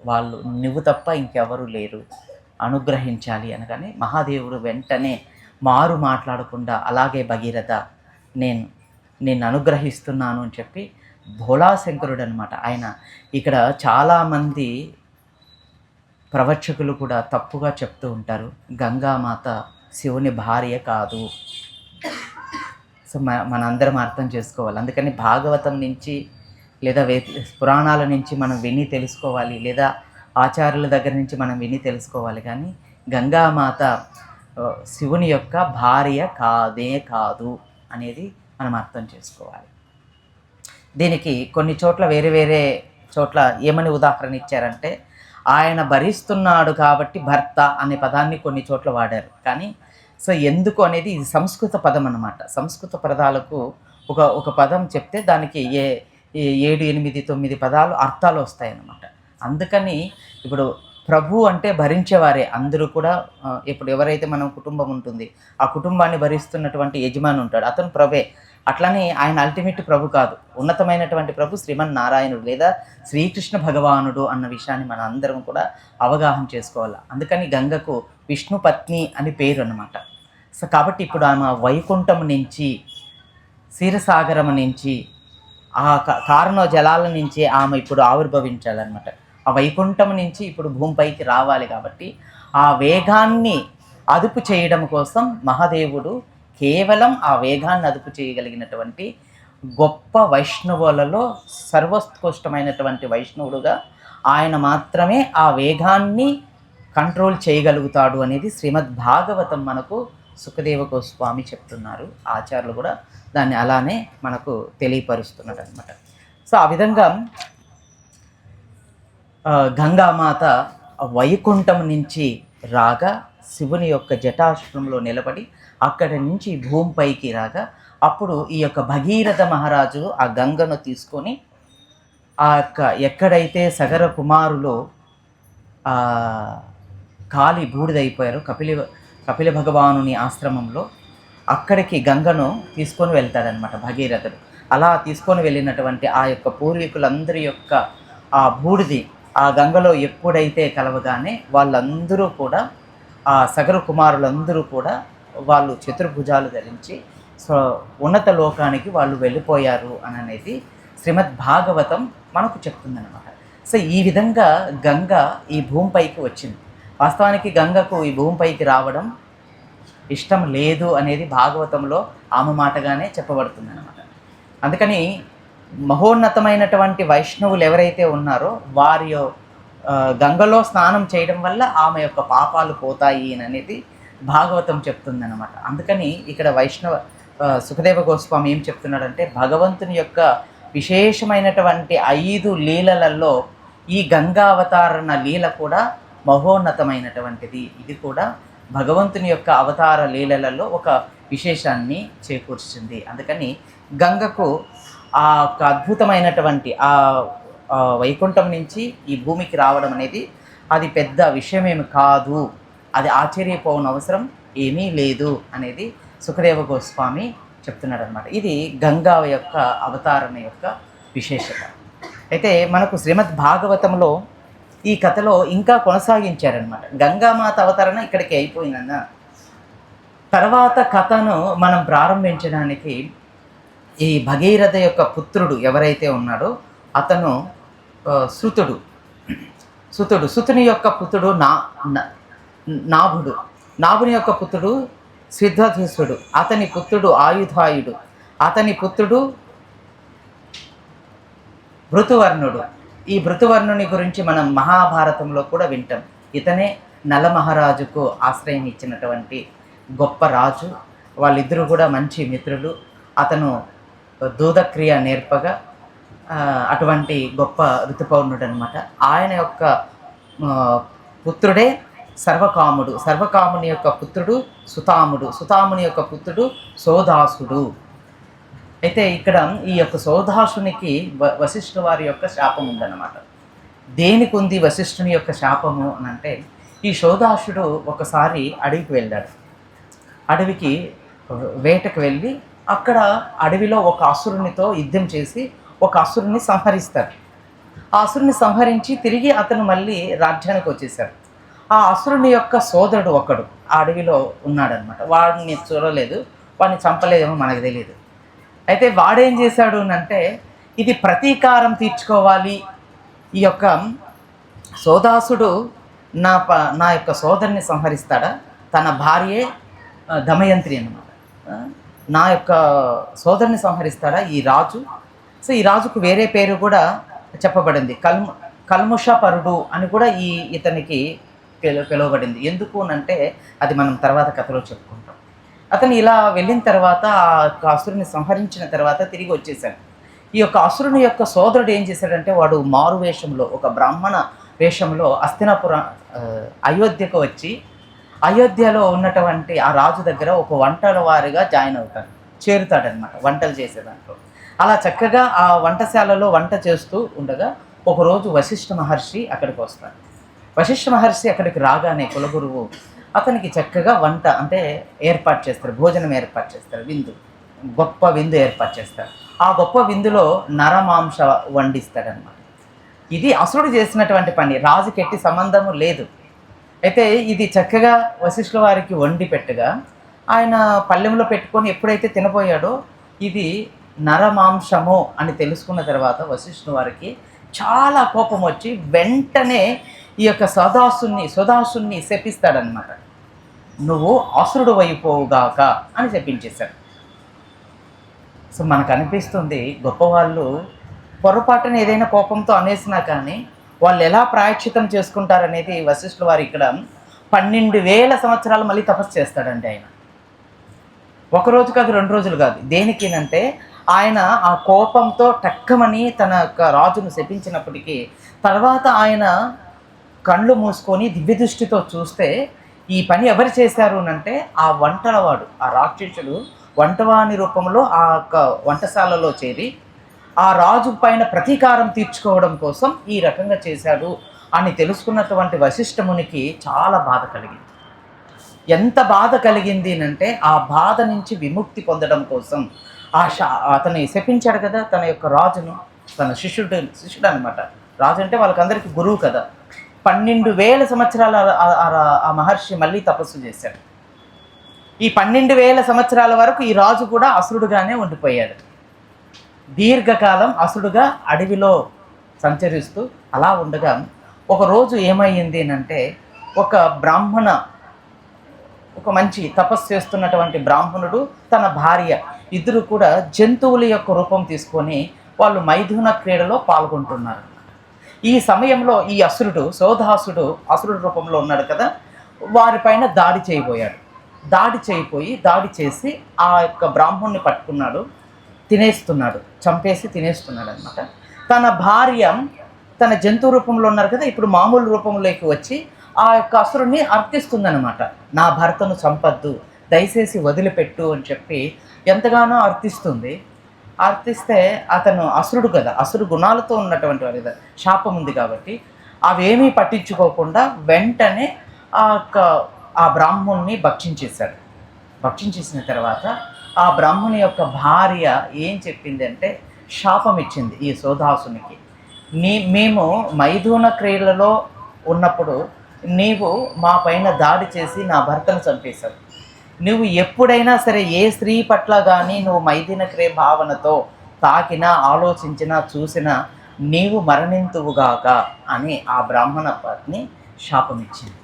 వాళ్ళు నువ్వు తప్ప ఇంకెవరు లేరు, అనుగ్రహించాలి అనగానే మహాదేవుడు వెంటనే మాట్లాడకుండా, అలాగే భగీరథ నేను నేను అనుగ్రహిస్తున్నాను అని చెప్పి భోళాశంకరుడు అనమాట ఆయన. ఇక్కడ చాలామంది ప్రవచకులు కూడా తప్పుగా చెప్తూ ఉంటారు, గంగామాత శివుని భార్య కాదు. సో మనందరం అర్థం చేసుకోవాలి. అందుకని భాగవతం నుంచి లేదా పురాణాల నుంచి మనం విని తెలుసుకోవాలి, లేదా ఆచార్యుల దగ్గర నుంచి మనం విని తెలుసుకోవాలి. కానీ గంగామాత శివుని యొక్క భార్య కాదు అనేది మనం అర్థం చేసుకోవాలి. దీనికి కొన్ని చోట్ల వేరే వేరే చోట్ల ఏమని ఉదాహరణ ఇచ్చారంటే, ఆయన భరిస్తున్నాడు కాబట్టి భర్త అనే పదాన్ని కొన్ని చోట్ల వాడారు. కానీ సో ఎందుకు అనేది ఇది సంస్కృత పదం అన్నమాట. సంస్కృత పదాలకు ఒక పదం చెప్తే దానికి 7, 8, 9 పదాలు అర్థాలు వస్తాయన్నమాట. అందుకని ఇప్పుడు ప్రభు అంటే భరించేవారే అందరూ కూడా. ఇప్పుడు ఎవరైతే మనం కుటుంబం ఉంటుంది, ఆ కుటుంబాన్ని భరిస్తున్నటువంటి యజమాని ఉంటాడు, అతను ప్రభే. అట్లనే ఆయన అల్టిమేట్ ప్రభు కాదు, ఉన్నతమైనటువంటి ప్రభు శ్రీమన్నారాయణుడు లేదా శ్రీకృష్ణ భగవానుడు అన్న విషయాన్ని మనం అందరం కూడా అవగాహన చేసుకోవాలి. అందుకని గంగకు విష్ణు పత్ని అని పేరు అన్నమాట. సో కాబట్టి ఇప్పుడు ఆమె వైకుంఠం నుంచి, క్షీరసాగరం నుంచి, ఆ కారణ జలాల నుంచి ఆమె ఇప్పుడు ఆవిర్భవించాలన్నమాట. ఆ వైకుంఠం నుంచి ఇప్పుడు భూమిపైకి రావాలి. కాబట్టి ఆ వేగాన్ని అదుపు చేయడం కోసం మహాదేవుడు కేవలం ఆ వేగాన్ని అదుపు చేయగలిగినటువంటి గొప్ప వైష్ణవులలో సర్వోత్కృష్టమైనటువంటి వైష్ణవుడుగా ఆయన మాత్రమే ఆ వేగాన్ని కంట్రోల్ చేయగలుగుతాడు అనేది శ్రీమద్ భాగవతం మనకు సుఖదేవ గోస్వామి చెప్తున్నారు. ఆచార్యులు కూడా దాన్ని అలానే మనకు తెలియపరుస్తున్నారు అనమాట. సో ఆ విధంగా గంగామాత వైకుంఠం నుంచి రాగా శివుని యొక్క జటాశ్రంలో నిలబడి అక్కడి నుంచి భూమిపైకి రాగా, అప్పుడు ఈ యొక్క భగీరథ మహారాజు ఆ గంగను తీసుకొని ఆ యొక్క ఎక్కడైతే సగర కుమారులు కాలి బూడిదైపోయారో కపిల భగవానుని ఆశ్రమంలో, అక్కడికి గంగను తీసుకొని వెళ్తాడనమాట భగీరథుడు. అలా తీసుకొని వెళ్ళినటువంటి ఆ యొక్క పూర్వీకులందరి యొక్క ఆ బూడిది ఆ గంగలో ఎప్పుడైతే కలవగానే వాళ్ళందరూ కూడా, ఆ సగర కుమారులందరూ కూడా వాళ్ళు చతుర్భుజాలు ధరించి సో ఉన్నత లోకానికి వాళ్ళు వెళ్ళిపోయారు అని అనేది శ్రీమద్ భాగవతం మనకు చెప్తుందన్నమాట. సో ఈ విధంగా గంగ ఈ భూమిపైకి వచ్చింది. వాస్తవానికి గంగకు ఈ భూమిపైకి రావడం ఇష్టం లేదు అనేది భాగవతంలో ఆమె మాటగానే చెప్పబడుతుంది అన్నమాట. అందుకని మహోన్నతమైనటువంటి వైష్ణవులు ఎవరైతే ఉన్నారో వారి గంగలో స్నానం చేయడం వల్ల ఆమె యొక్క పాపాలు పోతాయి అనేది భాగవతం చెప్తుందన్నమాట. అందుకని ఇక్కడ సుఖదేవ గోస్వామి ఏం చెప్తున్నాడంటే, భగవంతుని యొక్క విశేషమైనటువంటి 5 లీలలలో ఈ గంగావతారణ లీల కూడా మహోన్నతమైనటువంటిది. ఇది కూడా భగవంతుని యొక్క అవతార లీలలలో ఒక విశేషాన్ని చేకూర్చింది. అందుకని గంగకు ఆ ఒక అద్భుతమైనటువంటి ఆ వైకుంఠం నుంచి ఈ భూమికి రావడం అనేది అది పెద్ద విషయమేమి కాదు, అది ఆశ్చర్యపోవనవసరం ఏమీ లేదు అనేది సుఖదేవ గోస్వామి చెప్తున్నాడు అనమాట. ఇది గంగా యొక్క అవతారణ యొక్క విశేషత. అయితే మనకు శ్రీమద్ భాగవతంలో ఈ కథలో ఇంకా కొనసాగించారనమాట. గంగామాత అవతరణ ఇక్కడికి అయిపోయిందన్న తర్వాత కథను మనం ప్రారంభించడానికి ఈ భగీరథ యొక్క పుత్రుడు ఎవరైతే ఉన్నాడో అతను సుతుని యొక్క పుత్రుడు నాభుని యొక్క పుత్రుడు సిద్ధధీసుడు, అతని పుత్రుడు ఆయుధాయుడు, అతని పుత్రుడు భృతువర్ణుడు. ఈ భృతువర్ణుని గురించి మనం మహాభారతంలో కూడా వింటాం. ఇతనే నల మహారాజుకు ఆశ్రయం ఇచ్చినటువంటి గొప్ప రాజు. వాళ్ళిద్దరూ కూడా మంచి మిత్రులు. అతను దూదక్రియ నేర్పగా అటువంటి గొప్ప ఋతుపౌర్ణుడు అనమాట. ఆయన యొక్క పుత్రుడే సర్వకాముని యొక్క పుత్రుడు సుతాముని యొక్క పుత్రుడు సోదాసుడు. అయితే ఇక్కడ ఈ యొక్క సోదాసునికి వశిష్ఠు వారి యొక్క శాపం ఉందన్నమాట. దేనికి ఉంది వశిష్ఠుని యొక్క శాపము అని అంటే, ఈ సోదాసుడు ఒకసారి అడవికి వెళ్ళాడు. అడవికి వేటకు వెళ్ళి అక్కడ అడవిలో ఒక అసురునితో యుద్ధం చేసి ఒక అసురుని సంహరిస్తారు. ఆ అసురుని సంహరించి తిరిగి అతను మళ్ళీ రాజ్యానికి వచ్చేసాడు. ఆ అసురుని యొక్క సోదరుడు ఒకడు ఆ అడవిలో ఉన్నాడనమాట. వాడిని చూడలేదు, వాడిని చంపలేదేమో మనకు తెలియదు. అయితే వాడేం చేశాడు అంటే, ఇది ప్రతీకారం తీర్చుకోవాలి, ఈ యొక్క సోదాసుడు నా యొక్క సోదరిని సంహరిస్తాడా, తన భార్యే దమయంత్రి అన్నమాట, నా యొక్క సోదరిని సంహరిస్తాడా ఈ రాజు. సో ఈ రాజుకు వేరే పేరు కూడా చెప్పబడింది, కల్ముషపరుడు అని కూడా ఇతనికి పిలువబడింది. ఎందుకు అంటే అది మనం తర్వాత కథలో చెప్పుకుంటాం. అతను ఇలా వెళ్ళిన తర్వాత ఆ యొక్క అసురుని సంహరించిన తర్వాత తిరిగి వచ్చేసాడు. ఈ యొక్క అసురుని యొక్క సోదరుడు ఏం చేశాడంటే, వాడు మారు వేషంలో, ఒక బ్రాహ్మణ వేషంలో అయోధ్యకు వచ్చి, అయోధ్యలో ఉన్నటువంటి ఆ రాజు దగ్గర ఒక వంటల వారిగా చేరుతాడనమాట, వంటలు చేసే దాంట్లో. అలా చక్కగా ఆ వంటశాలలో వంట చేస్తూ ఉండగా ఒకరోజు వశిష్ఠ మహర్షి అక్కడికి వస్తాడు. వశిష్ఠ మహర్షి అక్కడికి రాగానే కులగురువు అతనికి చక్కగా వంట అంటే ఏర్పాటు చేస్తారు, భోజనం ఏర్పాటు చేస్తారు, గొప్ప విందు ఏర్పాటు చేస్తారు. ఆ గొప్ప విందులో నరమాంస వండిస్తాడనమాట. ఇది అసురుడు చేసినటువంటి పని, రాజుకి ఎట్టి సంబంధము లేదు. అయితే ఇది చక్కగా వశిష్ఠుల వారికి వండి పెట్టగా ఆయన పళ్ళెంలో పెట్టుకొని ఎప్పుడైతే తినబోయాడో ఇది నరమాంసము అని తెలుసుకున్న తర్వాత వశిష్ఠుల వారికి చాలా కోపం వచ్చి వెంటనే ఈ యొక్క సుదాసుని శపిస్తాడనమాట. నువ్వు అసురుడు అయిపోవుగాక అని చెప్పించేశాడు. సో మనకు అనిపిస్తుంది గొప్పవాళ్ళు పొరపాటున ఏదైనా కోపంతో అనేసినా కానీ వాళ్ళు ఎలా ప్రాయశ్చితం చేసుకుంటారనేది వశిష్ఠుల వారు ఇక్కడ 12,000 సంవత్సరాలు మళ్ళీ తపస్సు చేస్తాడండి ఆయన. ఒకరోజు కాదు, 2 రోజులు కాదు. దేనికినంటే ఆయన ఆ కోపంతో టక్కమని తన యొక్క రాజును శపించినప్పటికీ తర్వాత ఆయన కళ్ళు మూసుకొని దివ్య దృష్టితో చూస్తే ఈ పని ఎవరు చేశారు అంటే ఆ వంటలవాడు, ఆ రాక్షసుడు వంటవాని రూపంలో ఆ యొక్క వంటశాలలో చేరి ఆ రాజు పైన ప్రతీకారం తీర్చుకోవడం కోసం ఈ రకంగా చేశాడు అని తెలుసుకున్నటువంటి వశిష్ఠమునికి చాలా బాధ కలిగింది. ఎంత బాధ కలిగింది అంటే ఆ బాధ నుంచి విముక్తి పొందడం కోసం అతన్ని శపించాడు కదా తన యొక్క రాజును, తన శిష్యుడు అనమాట. రాజు అంటే వాళ్ళకందరికీ గురువు కదా. 12,000 సంవత్సరాల ఆ మహర్షి మళ్ళీ తపస్సు చేశాడు. ఈ 12,000 సంవత్సరాల వరకు ఈ రాజు కూడా అసురుడుగానే ఉండిపోయాడు. దీర్ఘకాలం అసురుడుగా అడవిలో సంచరిస్తూ అలా ఉండగా ఒకరోజు ఏమైంది అంటే ఒక మంచి తపస్సు చేస్తున్నటువంటి బ్రాహ్మణుడు తన భార్య ఇద్దరు కూడా జంతువుల యొక్క రూపం తీసుకొని వాళ్ళు మైథున క్రీడలో పాల్గొంటున్నారు. ఈ సమయంలో ఈ సోదాసుడు అసురుడు రూపంలో ఉన్నాడు కదా, వారిపైన దాడి చేసి ఆ యొక్క బ్రాహ్మణుని పట్టుకున్నాడు, చంపేసి తినేస్తున్నాడు అనమాట. తన భార్య తన జంతువు రూపంలో ఉన్నారు కదా, ఇప్పుడు మామూలు రూపంలోకి వచ్చి ఆ యొక్క అసురుడిని అర్థిస్తుందనమాట. నా భర్తను చంపద్దు, దయచేసి వదిలిపెట్టు అని చెప్పి ఎంతగానో అర్థిస్తే అతను అసురుడు కదా, అసురు గుణాలతో ఉన్నటువంటి వాడు కదా, శాపం ఉంది కాబట్టి అవేమీ పట్టించుకోకుండా వెంటనే ఆ బ్రాహ్మణుని భక్షించేసిన తర్వాత ఆ బ్రాహ్మణి యొక్క భార్య ఏం చెప్పింది అంటే శాపం ఇచ్చింది ఈ సోదాసునికి. మేము మైథున క్రియలలో ఉన్నప్పుడు నీవు మా పైన దాడి చేసి నా భర్తను చంపేశావు. నువ్వు ఎప్పుడైనా సరే ఏ స్త్రీ పట్ల కానీ నువ్వు మైథున క్రియ భావనతో తాకినా, ఆలోచించినా, చూసినా నీవు మరణింతువుగాక అని ఆ బ్రాహ్మణ పత్ని శాపం ఇచ్చింది.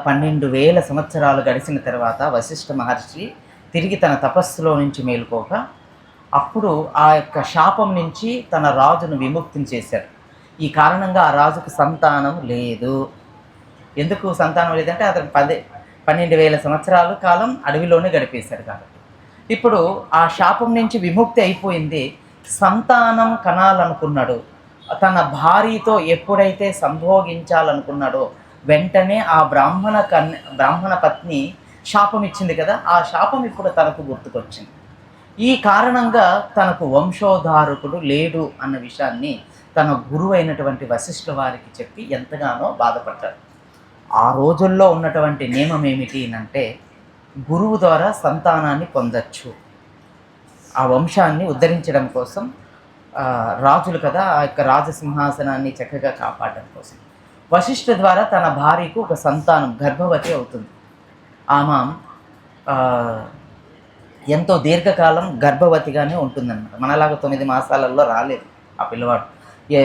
12,000 సంవత్సరాలు గడిచిన తర్వాత వశిష్ఠ మహర్షి తిరిగి తన తపస్సులో నుంచి మేలుకోక అప్పుడు ఆ యొక్క శాపం నుంచి తన రాజును విముక్తిని చేశాడు. ఈ కారణంగా ఆ రాజుకు సంతానం లేదు. ఎందుకు సంతానం లేదంటే అతను 12,000 సంవత్సరాల కాలం అడవిలోనే గడిపేశాడు కాబట్టి. ఇప్పుడు ఆ శాపం నుంచి విముక్తి అయిపోయింది. సంతానం కనాలనుకున్నాడు. తన భార్యతో ఎప్పుడైతే సంభోగించాలనుకున్నాడో వెంటనే ఆ బ్రాహ్మణ పత్ని శాపం ఇచ్చింది కదా, ఆ శాపం ఇప్పుడు తనకు గుర్తుకొచ్చింది. ఈ కారణంగా తనకు వంశోద్ధారకుడు లేడు అన్న విషయాన్ని తన గురువు అయినటువంటి వశిష్ఠుల వారికి చెప్పి ఎంతగానో బాధపడ్డాడు. ఆ రోజుల్లో ఉన్నటువంటి నియమం ఏమిటి అంటే గురువు ద్వారా సంతానాన్ని పొందొచ్చు. ఆ వంశాన్ని ఉద్ధరించడం కోసం రాజులు కదా, ఆ యొక్క రాజసింహాసనాన్ని చక్కగా కాపాడడం కోసం వశిష్ఠ ద్వారా తన భార్యకు ఒక సంతానం గర్భవతి అవుతుంది. ఆమె ఎంతో దీర్ఘకాలం గర్భవతిగానే ఉంటుందన్నమాట. మనలాగా 9 మాసాలలో రాలేదు ఆ పిల్లవాడు. ఏ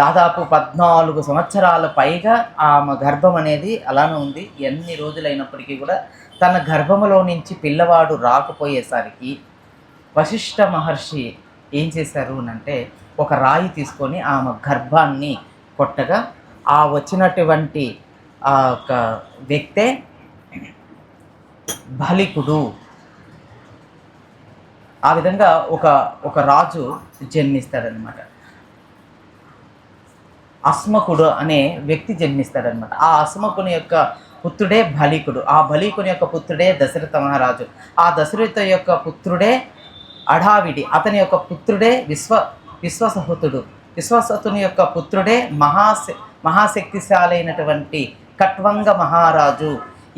దాదాపు 14 సంవత్సరాల పైగా ఆమె గర్భం అనేది అలానే ఉంది. ఎన్ని రోజులైనప్పటికీ కూడా తన గర్భములో నుంచి పిల్లవాడు రాకపోయేసరికి వశిష్ఠ మహర్షి ఏం చేశారు అంటే ఒక రాయి తీసుకొని ఆమె గర్భాన్ని కొట్టగా ఆ వచ్చినటువంటి ఆ ఒక వ్యక్తే బలికుడు. ఆ విధంగా ఒక రాజు జన్మిస్తాడనమాట. అస్మకుడు అనే వ్యక్తి జన్మిస్తాడనమాట. ఆ అస్మకుని యొక్క పుత్రుడే బలికుడు. ఆ బలికుని యొక్క పుత్రుడే దశరథ మహారాజు. ఆ దశరథ యొక్క పుత్రుడే అఢావిడి. అతని యొక్క పుత్రుడే విశ్వసహుతుడు. విశ్వసతుని యొక్క పుత్రుడే మహాశక్తిశాలైనటువంటి కట్వంగ మహారాజు.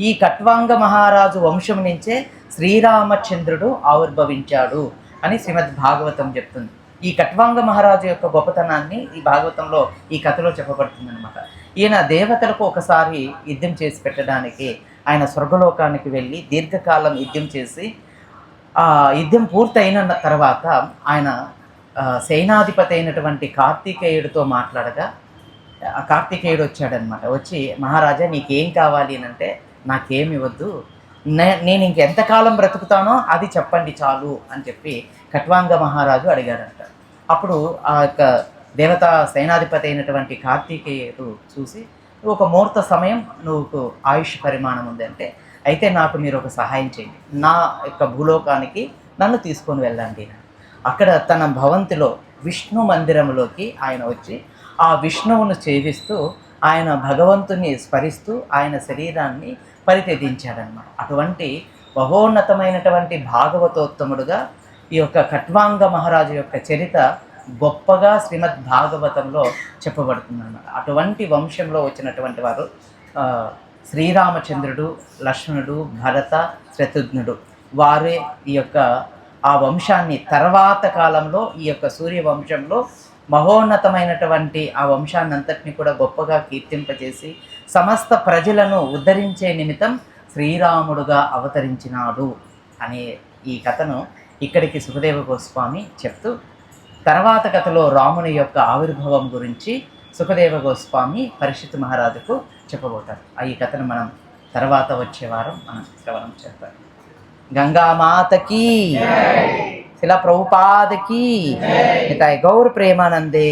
ఈ కట్వాంగ మహారాజు వంశం నుంచే శ్రీరామచంద్రుడు ఆవిర్భవించాడు అని శ్రీమద్ భాగవతం చెప్తుంది. ఈ కట్వాంగ మహారాజు యొక్క గొప్పతనాన్ని ఈ భాగవతంలో ఈ కథలో చెప్పబడుతుంది అనమాట. ఈయన దేవతలకు ఒకసారి యుద్ధం చేసి పెట్టడానికి ఆయన స్వర్గలోకానికి వెళ్ళి దీర్ఘకాలం యుద్ధం చేసి యుద్ధం పూర్తయిన తర్వాత ఆయన సేనాధిపతి అయినటువంటి కార్తికేయుడితో మాట్లాడగా ఆ కార్తికేయుడు వచ్చాడనమాట. వచ్చి మహారాజా నీకేం కావాలి అని అంటే నాకేమి వద్దు, నేను ఇంకెంతకాలం బ్రతుకుతానో అది చెప్పండి చాలు అని చెప్పి కట్వాంగ మహారాజు అడిగాడంట. అప్పుడు ఆ యొక్క దేవతా సేనాధిపతి అయినటువంటి కార్తికేయుడు చూసి ఒక ముహూర్త సమయం నువ్వు ఆయుష్ పరిమాణం ఉంది అంటే అయితే నాకు మీరు ఒక సహాయం చేయండి, నా యొక్క భూలోకానికి నన్ను తీసుకొని వెళ్ళండి. అక్కడ తన భవంతిలో విష్ణు మందిరంలోకి ఆయన వచ్చి ఆ విష్ణువును సేవిస్తూ ఆయన భగవంతుని స్మరిస్తూ ఆయన శరీరాన్ని పరిత్యజించాడనమాట. అటువంటి మహోన్నతమైనటువంటి భాగవతోత్తముడుగా ఈ యొక్క కట్వాంగ మహారాజు యొక్క చరిత్ర గొప్పగా శ్రీమద్ భాగవతంలో చెప్పబడుతుందన్నమాట. అటువంటి వంశంలో వచ్చినటువంటి వారు శ్రీరామచంద్రుడు, లక్ష్మణుడు, భరత, శత్రుఘ్నుడు. వారే ఈ యొక్క ఆ వంశాన్ని తర్వాత కాలంలో ఈ యొక్క సూర్యవంశంలో మహోన్నతమైనటువంటి ఆ వంశాన్ని అంతటిని కూడా గొప్పగా కీర్తింపజేసి సమస్త ప్రజలను ఉద్ధరించే నిమిత్తం శ్రీరాముడుగా అవతరించినాడు అనే ఈ కథను ఇక్కడికి సుఖదేవ గోస్వామి చెప్తూ తర్వాత కథలో రాముని యొక్క ఆవిర్భావం గురించి సుఖదేవ గోస్వామి పరీక్షిత్ మహారాజుకు చెప్పబోతారు. ఈ కథను మనం తర్వాత వచ్చే వారం మనం శ్రవణం చేద్దాం. గంగామాతకి, శిలా ప్రభుపాదకి, గౌర ప్రేమానందే.